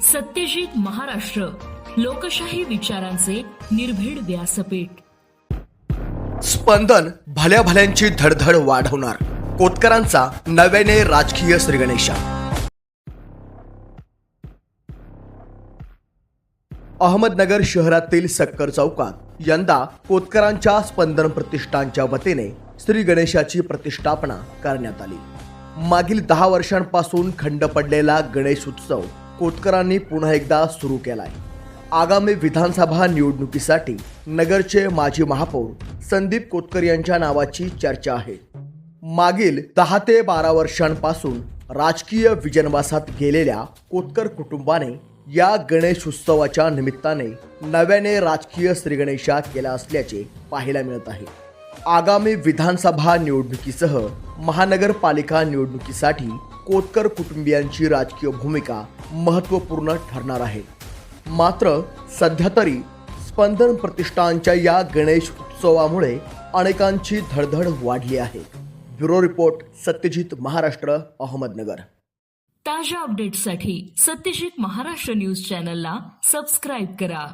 सत्यजित महाराष्ट्र, लोकशाही विचारांचे निर्भीड व्यासपीठ. स्पंदन भल्या भल्यांची धडधड वाढवणार कोतकरांचा नव्याने राजकीय श्रीगणेशा. अहमदनगर शहरातील सक्कर चौकात यंदा कोतकरांच्या स्पंदन प्रतिष्ठानच्या वतीने श्री गणेशाची प्रतिष्ठापना करण्यात आली. मागील 10 वर्षांपासून खंड पडलेला गणेश उत्सव कोतकरांनी पुन्हा एकदा सुरू केलाय. आगामी विधानसभा निवडणुकीसाठी नगरचे माजी महापौर संदीप कोतकर यांच्या नावाची चर्चा आहे. मागील 10 ते 12 वर्षांपासून राजकीय विजनवासात गेलेल्या कोतकर कुटुंबाने या गणेश उत्सवाच्या निमित्ताने नव्याने राजकीय श्रीगणेशा केला असल्याचे पाहायला मिळत आहे. आगामी विधानसभा निवडणुकीसह महानगरपालिका निवडणुकीसाठी कोतकर कुटुंबियांची राजकीय भूमिका महत्त्वपूर्ण ठरणार आहे. मात्र सध्या तरी स्पंदन प्रतिष्ठानच्या या गणेश उत्सवामुळे अनेकांची धडधड वाढली आहे. Bureau report, Satyajit Maharashtra, Ahmednagar. ताज्या अपडेट्ससाठी सत्यजित महाराष्ट्र न्यूज चॅनलला सबस्क्राईब करा.